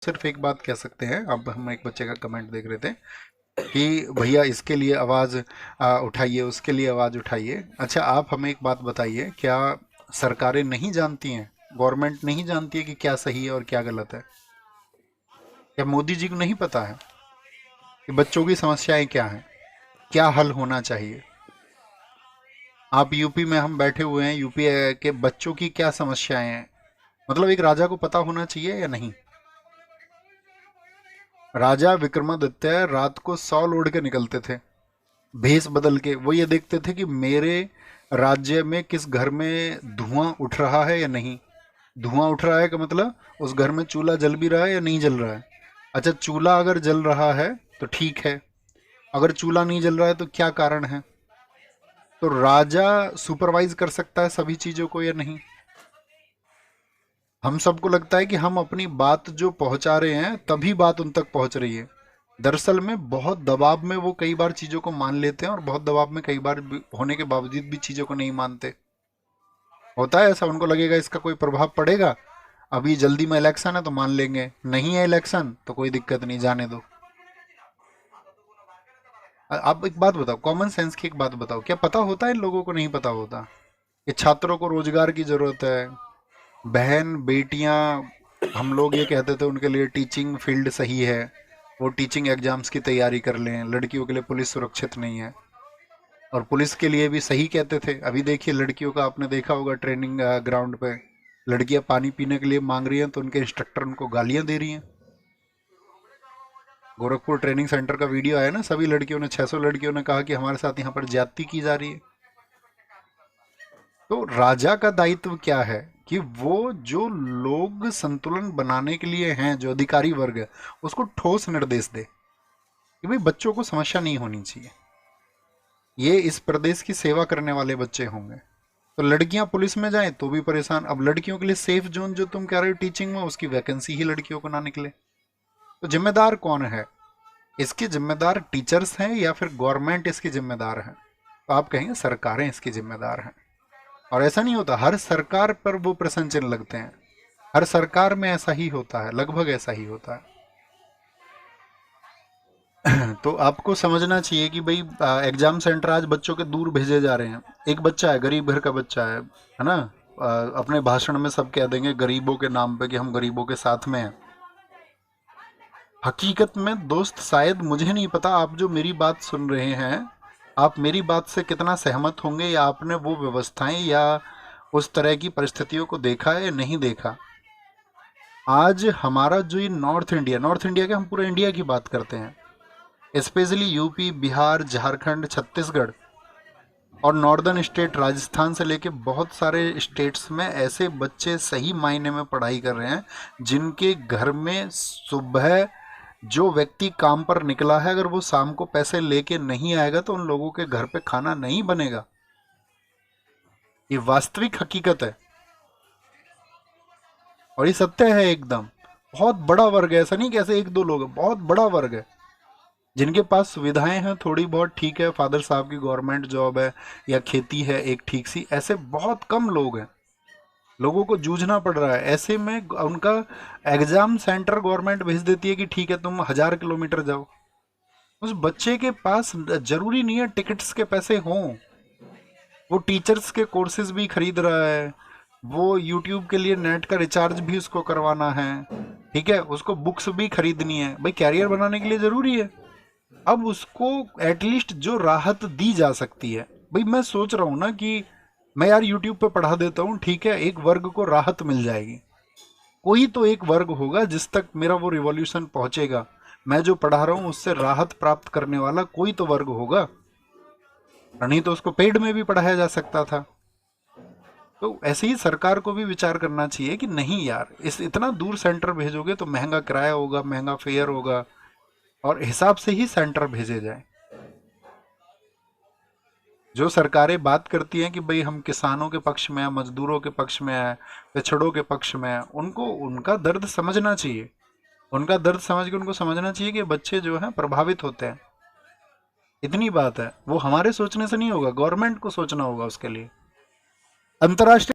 सिर्फ एक बात कह सकते हैं। अब हम एक बच्चे का कमेंट देख रहे थे कि भैया इसके लिए आवाज़ उठाइए, उसके लिए आवाज़ उठाइए। अच्छा, आप हमें एक बात बताइए, क्या सरकारें नहीं जानती हैं, गवर्नमेंट नहीं जानती है कि क्या सही है और क्या गलत है? क्या मोदी जी को नहीं पता है कि बच्चों की समस्याएं क्या हैं, क्या हल होना चाहिए? आप यूपी में, हम बैठे हुए हैं, यूपी के बच्चों की क्या समस्याएं हैं, मतलब एक राजा को पता होना चाहिए या नहीं? राजा विक्रमादित्य रात को 100 ओढ़ के निकलते थे, भेष बदल के। वो ये देखते थे कि मेरे राज्य में किस घर में धुआं उठ रहा है या नहीं। धुआं उठ रहा है का मतलब उस घर में चूल्हा जल भी रहा है या नहीं जल रहा है। अच्छा, चूल्हा अगर जल रहा है तो ठीक है, अगर चूल्हा नहीं जल रहा है तो क्या कारण है? तो राजा सुपरवाइज कर सकता है सभी चीजों को या नहीं? हम सबको लगता है कि हम अपनी बात जो पहुंचा रहे हैं तभी बात उन तक पहुंच रही है। दरअसल में बहुत दबाव में वो कई बार चीजों को मान लेते हैं और बहुत दबाव में कई बार होने के बावजूद भी चीजों को नहीं मानते। होता है ऐसा, उनको लगेगा इसका कोई प्रभाव पड़ेगा, अभी जल्दी में इलेक्शन है तो मान लेंगे, नहीं है इलेक्शन तो कोई दिक्कत नहीं, जाने दो। आप एक बात बताओ, कॉमन सेंस की एक बात बताओ, क्या पता होता है इन लोगों को? नहीं पता होता कि छात्रों को रोजगार की जरूरत है। बहन बेटियां, हम लोग ये कहते थे उनके लिए टीचिंग फील्ड सही है, वो टीचिंग एग्जाम्स की तैयारी कर लें। लड़कियों के लिए पुलिस सुरक्षित नहीं है, और पुलिस के लिए भी सही कहते थे। अभी देखिए लड़कियों का, आपने देखा होगा ट्रेनिंग ग्राउंड पे लड़कियां पानी पीने के लिए मांग रही हैं तो उनके इंस्ट्रक्टर उनको गालियां दे रही हैं। गोरखपुर ट्रेनिंग सेंटर का वीडियो आया ना, सभी लड़कियों ने, 600 लड़कियों ने कहा कि हमारे साथ यहाँ पर ज्यादती की जा रही है। तो राजा का दायित्व क्या है कि वो जो लोग संतुलन बनाने के लिए हैं, जो अधिकारी वर्ग है, उसको ठोस निर्देश दे कि भाई बच्चों को समस्या नहीं होनी चाहिए, ये इस प्रदेश की सेवा करने वाले बच्चे होंगे। तो लड़कियां पुलिस में जाएं तो भी परेशान। अब लड़कियों के लिए सेफ जोन जो तुम कह रहे हो टीचिंग में, उसकी वैकेंसी ही लड़कियों को ना निकले, तो जिम्मेदार कौन है? इसके जिम्मेदार टीचर्स हैं या फिर गवर्नमेंट इसकी जिम्मेदार है? तो आप कहेंगे सरकारें इसकी जिम्मेदार हैं। और ऐसा नहीं होता, हर सरकार पर वो प्रश्न चिन्ह लगते हैं। हर सरकार में ऐसा ही होता है, लगभग ऐसा ही होता है। तो आपको समझना चाहिए कि भाई एग्जाम सेंटर आज बच्चों के दूर भेजे जा रहे हैं। एक बच्चा है, गरीब घर का बच्चा है ना, अपने भाषण में सब कह देंगे गरीबों के नाम पे कि हम गरीबों के साथ में हैं। हकीकत में दोस्त, शायद मुझे नहीं पता आप जो मेरी बात सुन रहे हैं, आप मेरी बात से कितना सहमत होंगे, या आपने वो व्यवस्थाएं या उस तरह की परिस्थितियों को देखा है या नहीं देखा। आज हमारा जो ये नॉर्थ इंडिया के, हम पूरे इंडिया की बात करते हैं, स्पेशली यूपी, बिहार, झारखंड, छत्तीसगढ़ और नॉर्दर्न स्टेट, राजस्थान से लेके बहुत सारे स्टेट्स में ऐसे बच्चे सही मायने में पढ़ाई कर रहे हैं जिनके घर में सुबह जो व्यक्ति काम पर निकला है, अगर वो शाम को पैसे लेके नहीं आएगा तो उन लोगों के घर पे खाना नहीं बनेगा। ये वास्तविक हकीकत है और ये सत्य है एकदम। बहुत बड़ा वर्ग है, ऐसा नहीं कैसे एक दो लोग, बहुत बड़ा वर्ग है जिनके पास सुविधाएं हैं थोड़ी बहुत, ठीक है, फादर साहब की गवर्नमेंट जॉब है या खेती है एक ठीक सी, ऐसे बहुत कम लोग हैं। लोगों को जूझना पड़ रहा है, ऐसे में उनका एग्जाम सेंटर गवर्नमेंट भेज देती है कि ठीक है तुम 1000 किलोमीटर जाओ। उस बच्चे के पास जरूरी नहीं है टिकट्स के पैसे हों, वो टीचर्स के कोर्सेज भी खरीद रहा है, वो यूट्यूब के लिए नेट का रिचार्ज भी उसको करवाना है, ठीक है, उसको बुक्स भी खरीदनी है, भाई कैरियर बनाने के लिए जरूरी है। अब उसको एटलीस्ट जो राहत दी जा सकती है, भाई मैं सोच रहा हूँ ना कि मैं यार यूट्यूब पे पढ़ा देता हूँ, ठीक है, एक वर्ग को राहत मिल जाएगी। कोई तो एक वर्ग होगा जिस तक मेरा वो रिवॉल्यूशन पहुंचेगा, मैं जो पढ़ा रहा हूँ उससे राहत प्राप्त करने वाला कोई तो वर्ग होगा, नहीं तो उसको पेड में भी पढ़ाया जा सकता था। तो ऐसे ही सरकार को भी विचार करना चाहिए कि नहीं यार, इस इतना दूर सेंटर भेजोगे तो महंगा किराया होगा, महंगा फेयर होगा, और हिसाब से ही सेंटर भेजे जाए। जो सरकारें बात करती हैं कि भाई हम किसानों के पक्ष में हैं, मजदूरों के पक्ष में हैं, पिछड़ों के पक्ष में हैं, उनको उनका दर्द समझना चाहिए। उनका दर्द समझ के उनको समझना चाहिए कि बच्चे जो हैं प्रभावित होते हैं। इतनी बात है, वो हमारे सोचने से नहीं होगा, गवर्नमेंट को सोचना होगा उसके लिए। अंतर्राष्ट्रीय